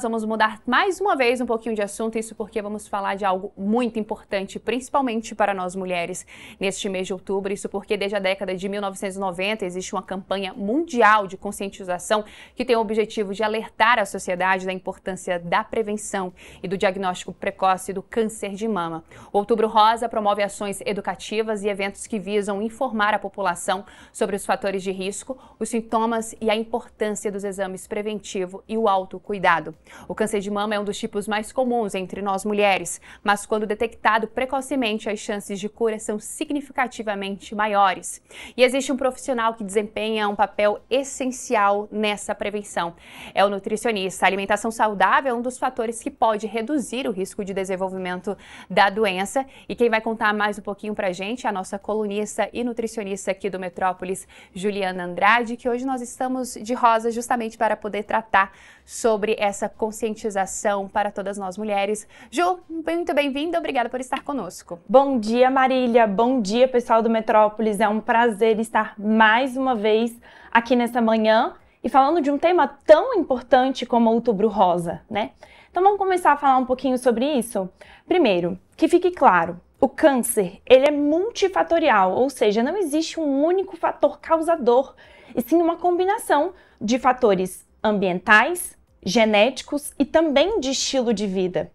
vamos mudar mais uma vez um pouquinho de assunto, isso porque vamos falar de algo muito importante, principalmente para nós mulheres, neste mês de outubro. Isso porque desde a década de 1990 existe uma campanha mundial de conscientização que tem o objetivo de alertar a sociedade da importância da prevenção e do diagnóstico precoce do câncer de mama. O Outubro Rosa promove ações educativas e eventos que visam informar a população sobre os fatores de risco, os sintomas e a importância dos exames preventivos e o autocuidado. O câncer de mama é um dos tipos mais comuns entre nós mulheres, mas quando detectado precocemente, as chances de cura são significativamente maiores. E existe um profissional que desempenha um papel essencial nessa prevenção. É o nutricionista. A alimentação saudável é um dos fatores que pode reduzir o risco de desenvolvimento da doença. E quem vai contar mais um pouquinho pra gente é a nossa colunista e nutricionista aqui do Metrópolis, Juliana Andrade, que hoje nós estamos de rosa justamente para poder tratar sobre essa conscientização para todas nós mulheres. Ju, muito bem-vinda, obrigada por estar conosco. Bom dia, Marília, bom dia, pessoal do Metrópolis, é um prazer estar mais uma vez aqui nessa manhã e falando de um tema tão importante como o Outubro Rosa, né? Então vamos começar a falar um pouquinho sobre isso? Primeiro, que fique claro, o câncer, ele é multifatorial, ou seja, não existe um único fator causador, e sim uma combinação de fatores ambientais, genéticos e também de estilo de vida.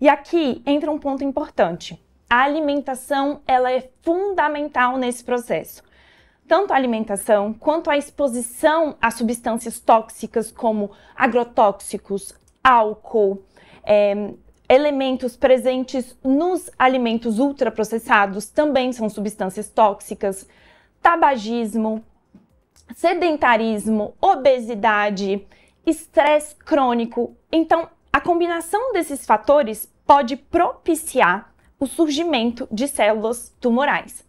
E aqui entra um ponto importante. A alimentação, ela é fundamental nesse processo. Tanto a alimentação quanto a exposição a substâncias tóxicas como agrotóxicos, álcool, elementos presentes nos alimentos ultraprocessados também são substâncias tóxicas, tabagismo, sedentarismo, obesidade, estresse crônico. Então, a combinação desses fatores pode propiciar o surgimento de células tumorais.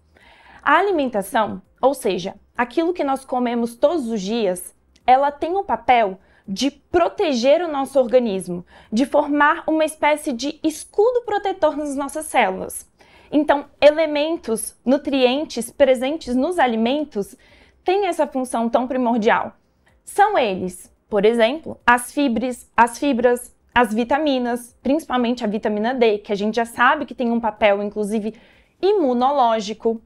A alimentação, ou seja, aquilo que nós comemos todos os dias, ela tem o papel de proteger o nosso organismo, de formar uma espécie de escudo protetor nas nossas células. Então, elementos, nutrientes presentes nos alimentos têm essa função tão primordial. São eles, por exemplo, as fibras, as vitaminas, principalmente a vitamina D, que a gente já sabe que tem um papel, inclusive, imunológico,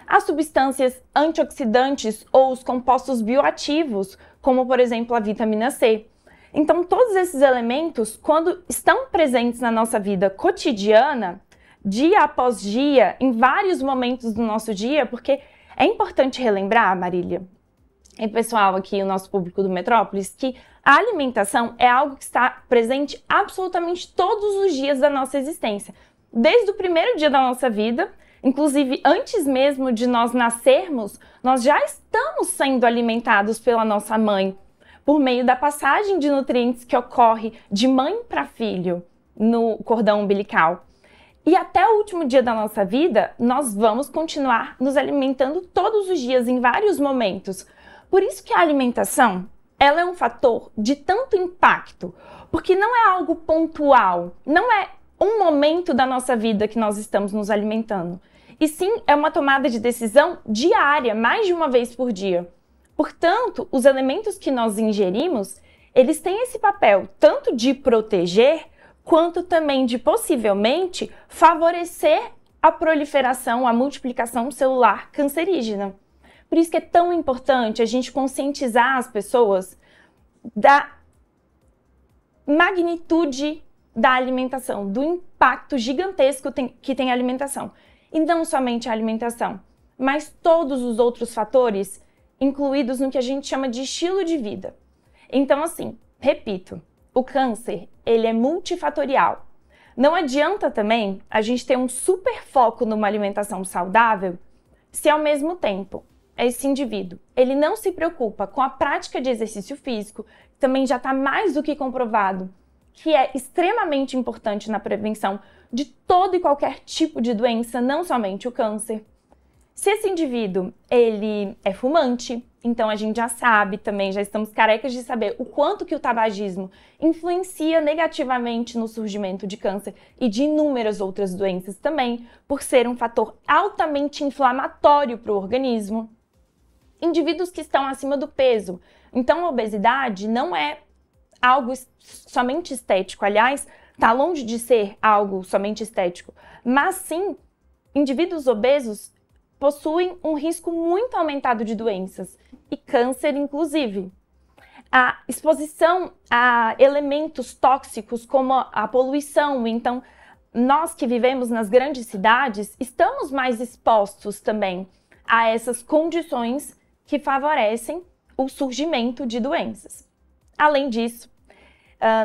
as substâncias antioxidantes ou os compostos bioativos, como, por exemplo, a vitamina C. Então, todos esses elementos, quando estão presentes na nossa vida cotidiana, dia após dia, em vários momentos do nosso dia, porque é importante relembrar, Marília, e pessoal aqui, o nosso público do Metrópolis, que a alimentação é algo que está presente absolutamente todos os dias da nossa existência. Desde o primeiro dia da nossa vida, inclusive antes mesmo de nós nascermos, nós já estamos sendo alimentados pela nossa mãe, por meio da passagem de nutrientes que ocorre de mãe para filho no cordão umbilical. E até o último dia da nossa vida, nós vamos continuar nos alimentando todos os dias, em vários momentos. Por isso que a alimentação, ela é um fator de tanto impacto, porque não é algo pontual, não é um momento da nossa vida que nós estamos nos alimentando. E sim, é uma tomada de decisão diária, mais de uma vez por dia. Portanto, os elementos que nós ingerimos, eles têm esse papel tanto de proteger, quanto também de possivelmente favorecer a proliferação, a multiplicação celular cancerígena. Por isso que é tão importante a gente conscientizar as pessoas da magnitude da alimentação, do impacto gigantesco que tem a alimentação. E não somente a alimentação, mas todos os outros fatores incluídos no que a gente chama de estilo de vida. Então, assim, repito, o câncer, ele é multifatorial. Não adianta também a gente ter um super foco numa alimentação saudável se ao mesmo tempo esse indivíduo, ele não se preocupa com a prática de exercício físico, que também já está mais do que comprovado, que é extremamente importante na prevenção de todo e qualquer tipo de doença, não somente o câncer. Se esse indivíduo, ele é fumante, então a gente já sabe também, já estamos carecas de saber o quanto que o tabagismo influencia negativamente no surgimento de câncer e de inúmeras outras doenças também, por ser um fator altamente inflamatório para o organismo. Indivíduos que estão acima do peso. Então a obesidade não é algo somente estético. Aliás, está longe de ser algo somente estético. Mas sim, indivíduos obesos possuem um risco muito aumentado de doenças, e câncer inclusive. A exposição a elementos tóxicos como a poluição, então nós que vivemos nas grandes cidades estamos mais expostos também a essas condições que favorecem o surgimento de doenças. Além disso,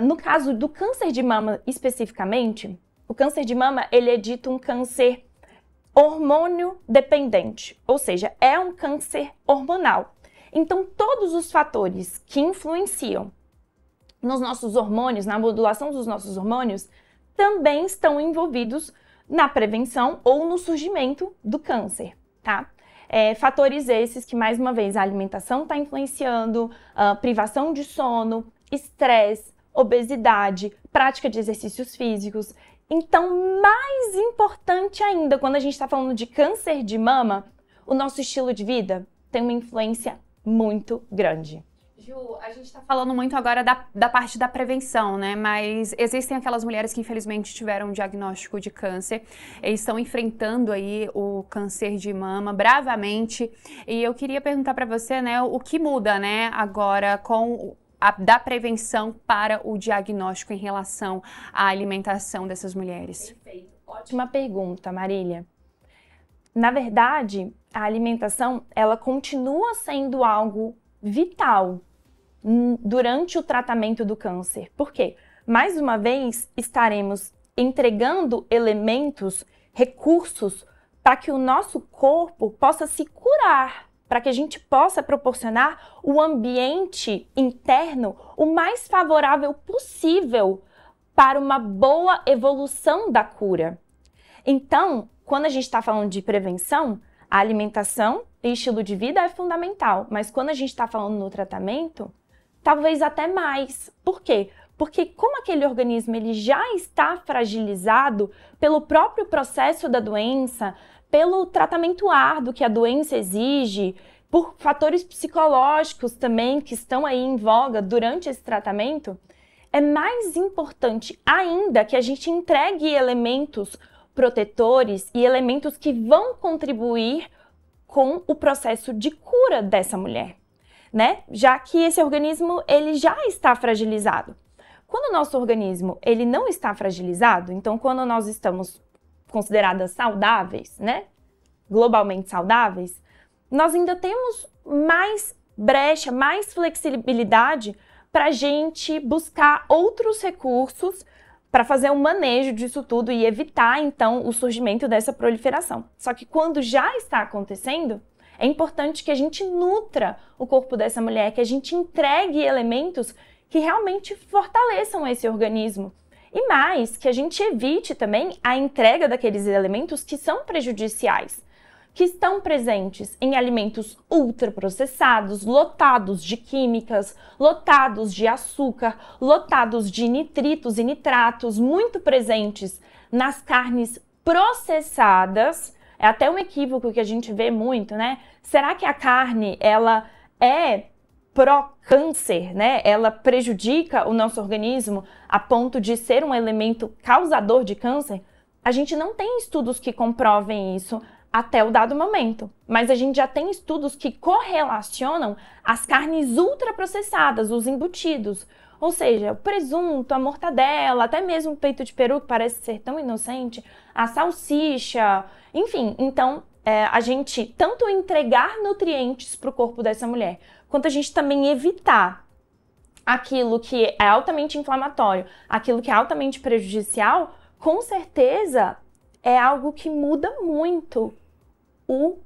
no caso do câncer de mama especificamente, o câncer de mama ele é dito um câncer hormônio dependente, ou seja, é um câncer hormonal. Então, todos os fatores que influenciam nos nossos hormônios, na modulação dos nossos hormônios, também estão envolvidos na prevenção ou no surgimento do câncer, tá? Fatores esses que, mais uma vez, a alimentação está influenciando, privação de sono, estresse, obesidade, prática de exercícios físicos. Então, mais importante ainda, quando a gente está falando de câncer de mama, o nosso estilo de vida tem uma influência muito grande. Ju, a gente está falando muito agora da parte da prevenção, né? Mas existem aquelas mulheres que infelizmente tiveram um diagnóstico de câncer e estão enfrentando aí o câncer de mama bravamente. E eu queria perguntar para você, né, o que muda, né, agora da prevenção para o diagnóstico em relação à alimentação dessas mulheres? Perfeito. Ótima pergunta, Marília. Na verdade, a alimentação, ela continua sendo algo vital durante o tratamento do câncer. Por quê? Mais uma vez, estaremos entregando elementos, recursos, para que o nosso corpo possa se curar, para que a gente possa proporcionar o ambiente interno o mais favorável possível para uma boa evolução da cura. Então, quando a gente está falando de prevenção, a alimentação e estilo de vida é fundamental, mas quando a gente está falando no tratamento, talvez até mais. Por quê? Porque como aquele organismo ele já está fragilizado pelo próprio processo da doença, pelo tratamento árduo que a doença exige, por fatores psicológicos também que estão aí em voga durante esse tratamento, é mais importante ainda que a gente entregue elementos protetores e elementos que vão contribuir com o processo de cura dessa mulher, né? Já que esse organismo ele já está fragilizado. Quando o nosso organismo ele não está fragilizado, então quando nós estamos consideradas saudáveis, né? Globalmente saudáveis, nós ainda temos mais brecha, mais flexibilidade para a gente buscar outros recursos para fazer um manejo disso tudo e evitar, então, o surgimento dessa proliferação. Só que quando já está acontecendo, é importante que a gente nutra o corpo dessa mulher, que a gente entregue elementos que realmente fortaleçam esse organismo. E mais, que a gente evite também a entrega daqueles elementos que são prejudiciais, que estão presentes em alimentos ultraprocessados, lotados de químicas, lotados de açúcar, lotados de nitritos e nitratos, muito presentes nas carnes processadas. É até um equívoco que a gente vê muito, né? Será que a carne, ela é pró-câncer, né? Ela prejudica o nosso organismo a ponto de ser um elemento causador de câncer? A gente não tem estudos que comprovem isso até o dado momento, mas a gente já tem estudos que correlacionam as carnes ultraprocessadas, os embutidos, ou seja, o presunto, a mortadela, até mesmo o peito de peru, que parece ser tão inocente, a salsicha, enfim. Então, a gente tanto entregar nutrientes para o corpo dessa mulher, quanto a gente também evitar aquilo que é altamente inflamatório, aquilo que é altamente prejudicial, com certeza é algo que muda muito o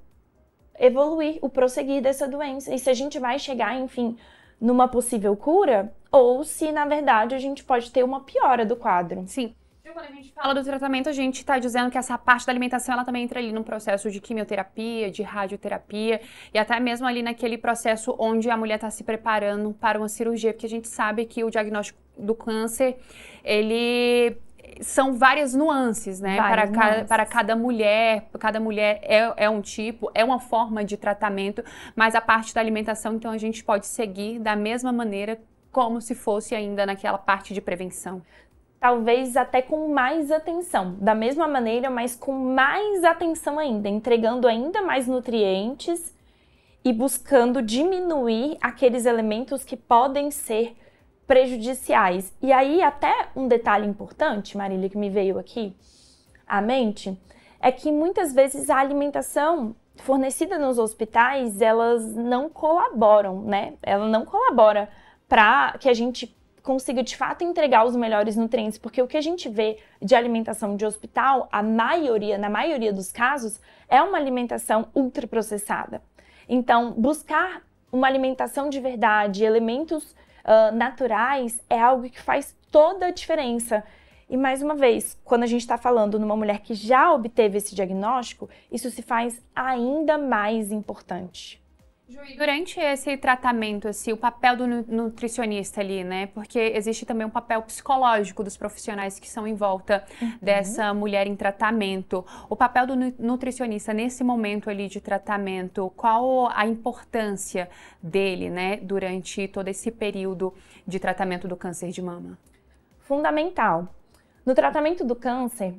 evoluir, o prosseguir dessa doença. E se a gente vai chegar, enfim, numa possível cura, ou se, na verdade, a gente pode ter uma piora do quadro. Sim. Quando a gente fala do tratamento, a gente está dizendo que essa parte da alimentação, ela também entra ali no processo de quimioterapia, de radioterapia, e até mesmo ali naquele processo onde a mulher está se preparando para uma cirurgia, porque a gente sabe que o diagnóstico do câncer, ele são várias nuances, né? Para cada mulher é um tipo, é uma forma de tratamento, mas a parte da alimentação, então, a gente pode seguir da mesma maneira como se fosse ainda naquela parte de prevenção? Talvez até com mais atenção, da mesma maneira, mas com mais atenção ainda, entregando ainda mais nutrientes e buscando diminuir aqueles elementos que podem ser prejudiciais. E aí até um detalhe importante, Marília, que me veio aqui à mente, é que muitas vezes a alimentação fornecida nos hospitais, elas não colaboram, né? Ela não colabora para que a gente consiga de fato entregar os melhores nutrientes, porque o que a gente vê de alimentação de hospital, na maioria dos casos, é uma alimentação ultraprocessada. Então, buscar uma alimentação de verdade, elementos naturais, é algo que faz toda a diferença. E mais uma vez, quando a gente está falando numa mulher que já obteve esse diagnóstico, isso se faz ainda mais importante. Ju, e durante esse tratamento, assim, o papel do nutricionista ali, né? Porque existe também um papel psicológico dos profissionais que são em volta dessa mulher em tratamento. O papel do nutricionista nesse momento ali de tratamento, qual a importância dele, né? Durante todo esse período de tratamento do câncer de mama? Fundamental. No tratamento do câncer,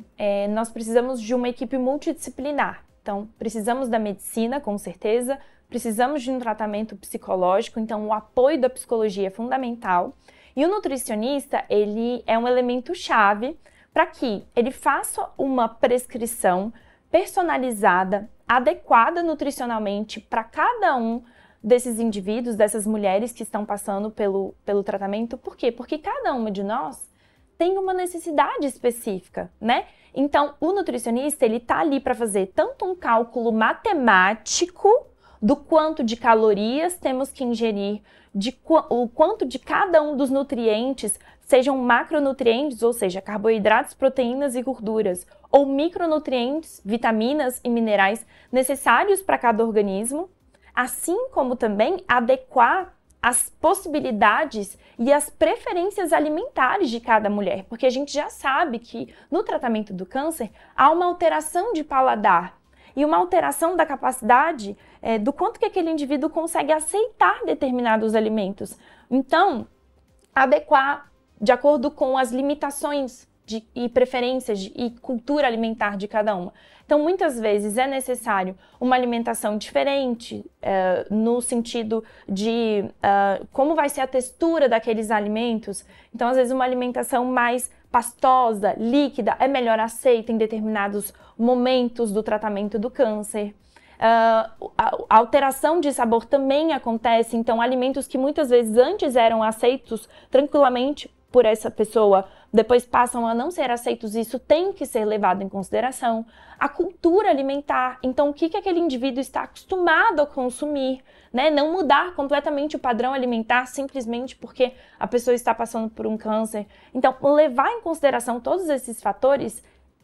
nós precisamos de uma equipe multidisciplinar. Então, precisamos da medicina, com certeza, precisamos de um tratamento psicológico, então o apoio da psicologia é fundamental. E o nutricionista, ele é um elemento-chave para que ele faça uma prescrição personalizada, adequada nutricionalmente para cada um desses indivíduos, dessas mulheres que estão passando pelo tratamento. Por quê? Porque cada uma de nós tem uma necessidade específica, né? Então, o nutricionista, ele tá ali para fazer tanto um cálculo matemático do quanto de calorias temos que ingerir, o quanto de cada um dos nutrientes, sejam macronutrientes, ou seja, carboidratos, proteínas e gorduras, ou micronutrientes, vitaminas e minerais necessários para cada organismo, assim como também adequar as possibilidades e as preferências alimentares de cada mulher, porque a gente já sabe que no tratamento do câncer há uma alteração de paladar e uma alteração da capacidade do quanto que aquele indivíduo consegue aceitar determinados alimentos. Então, adequar de acordo com as limitações e preferências e cultura alimentar de cada uma. Então, muitas vezes é necessário uma alimentação diferente, no sentido de como vai ser a textura daqueles alimentos. Então, às vezes, uma alimentação mais pastosa, líquida, é melhor aceita em determinados momentos do tratamento do câncer. A alteração de sabor também acontece, então alimentos que muitas vezes antes eram aceitos tranquilamente por essa pessoa, depois passam a não ser aceitos, e isso tem que ser levado em consideração. A cultura alimentar, então o que aquele indivíduo está acostumado a consumir, né? Não mudar completamente o padrão alimentar simplesmente porque a pessoa está passando por um câncer. Então, levar em consideração todos esses fatores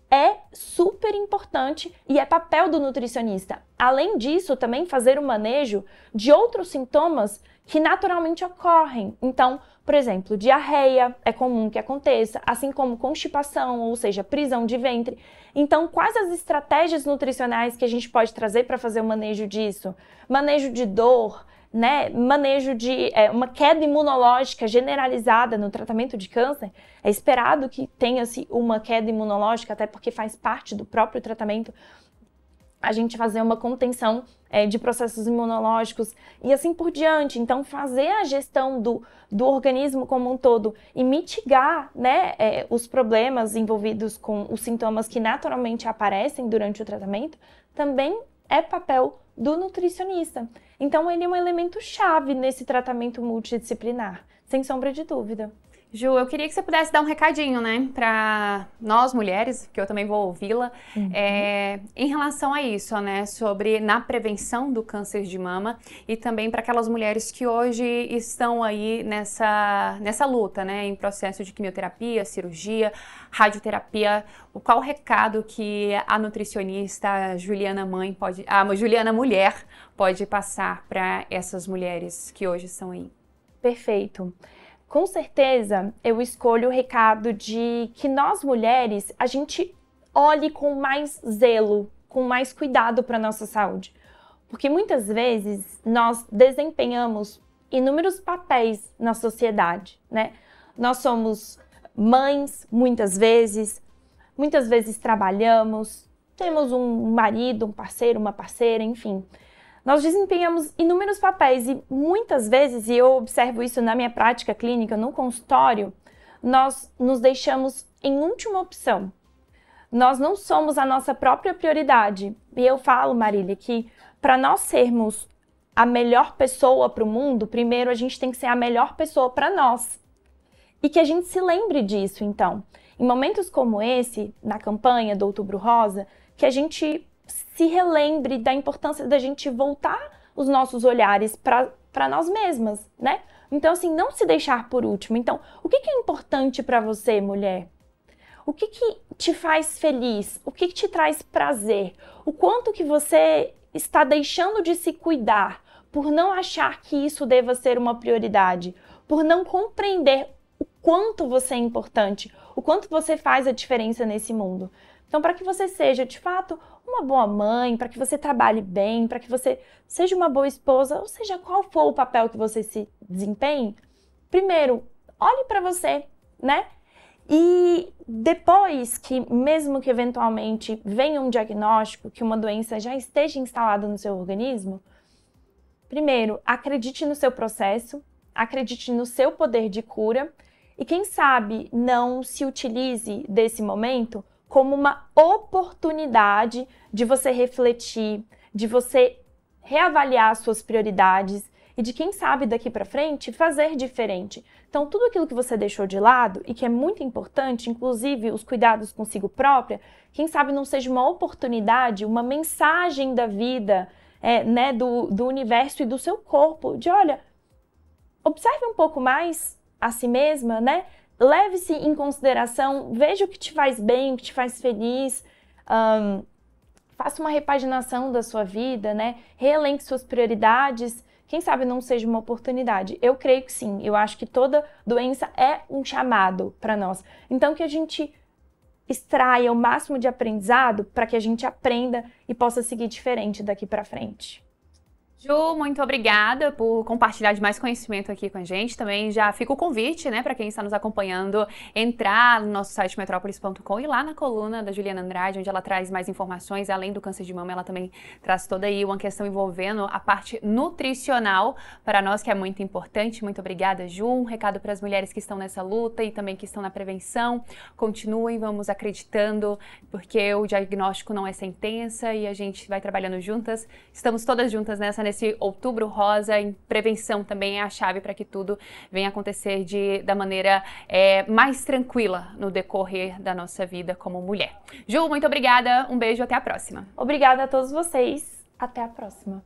é super importante e é papel do nutricionista. Além disso, também fazer o manejo de outros sintomas que naturalmente ocorrem. Então, por exemplo, diarreia é comum que aconteça, assim como constipação, ou seja, prisão de ventre. Então, quais as estratégias nutricionais que a gente pode trazer para fazer o manejo disso? Manejo de dor, né? Manejo de uma queda imunológica generalizada no tratamento de câncer. É esperado que tenha-se uma queda imunológica, até porque faz parte do próprio tratamento, a gente fazer uma contenção de processos imunológicos e assim por diante. Então, fazer a gestão do organismo como um todo e mitigar, né, os problemas envolvidos com os sintomas que naturalmente aparecem durante o tratamento também é papel do nutricionista. Então, ele é um elemento chave nesse tratamento multidisciplinar, sem sombra de dúvida. Ju, eu queria que você pudesse dar um recadinho, né, para nós mulheres, que eu também vou ouvi-la, em relação a isso, né, sobre na prevenção do câncer de mama e também para aquelas mulheres que hoje estão aí nessa luta, né, em processo de quimioterapia, cirurgia, radioterapia. Qual o recado que a nutricionista a Juliana Mulher pode passar para essas mulheres que hoje estão aí? Perfeito. Com certeza, eu escolho o recado de que nós mulheres, a gente olhe com mais zelo, com mais cuidado para a nossa saúde. Porque muitas vezes nós desempenhamos inúmeros papéis na sociedade, né? Nós somos mães, muitas vezes trabalhamos, temos um marido, um parceiro, uma parceira, enfim. Nós desempenhamos inúmeros papéis e muitas vezes, e eu observo isso na minha prática clínica, no consultório, nós nos deixamos em última opção. Nós não somos a nossa própria prioridade. E eu falo, Marília, que para nós sermos a melhor pessoa para o mundo, primeiro a gente tem que ser a melhor pessoa para nós. E que a gente se lembre disso, então. Em momentos como esse, na campanha do Outubro Rosa, que a gente se relembre da importância da gente voltar os nossos olhares para nós mesmas, né? Então, assim, não se deixar por último. Então, o que é importante para você, mulher? O que te faz feliz? O que te traz prazer? O quanto que você está deixando de se cuidar por não achar que isso deva ser uma prioridade, por não compreender o quanto você é importante, o quanto você faz a diferença nesse mundo. Então, para que você seja, de fato, uma boa mãe, para que você trabalhe bem, para que você seja uma boa esposa, ou seja, qual for o papel que você se desempenhe, primeiro, olhe para você, né? E depois que, mesmo que eventualmente venha um diagnóstico, que uma doença já esteja instalada no seu organismo, primeiro, acredite no seu processo, acredite no seu poder de cura e, quem sabe, não se utilize desse momento como uma oportunidade de você refletir, de você reavaliar suas prioridades e de, quem sabe, daqui para frente, fazer diferente. Então, tudo aquilo que você deixou de lado e que é muito importante, inclusive os cuidados consigo própria, quem sabe não seja uma oportunidade, uma mensagem da vida, né, do universo e do seu corpo, de, olha, observe um pouco mais a si mesma, né? Leve-se em consideração, veja o que te faz bem, o que te faz feliz, faça uma repaginação da sua vida, né? Reelenque suas prioridades. Quem sabe não seja uma oportunidade? Eu creio que sim. Eu acho que toda doença é um chamado para nós. Então, que a gente extraia o máximo de aprendizado para que a gente aprenda e possa seguir diferente daqui para frente. Ju, muito obrigada por compartilhar de mais conhecimento aqui com a gente. Também já fica o convite, né, para quem está nos acompanhando, entrar no nosso site metrópolis.com e lá na coluna da Juliana Andrade, onde ela traz mais informações. Além do câncer de mama, ela também traz toda aí uma questão envolvendo a parte nutricional para nós, que é muito importante. Muito obrigada, Ju. Um recado para as mulheres que estão nessa luta e também que estão na prevenção. Continuem, vamos acreditando, porque o diagnóstico não é sentença e a gente vai trabalhando juntas. Estamos todas juntas nesse Outubro Rosa. Em prevenção também é a chave para que tudo venha acontecer da maneira mais tranquila no decorrer da nossa vida como mulher. Ju, muito obrigada, um beijo, até a próxima. Obrigada a todos vocês, até a próxima.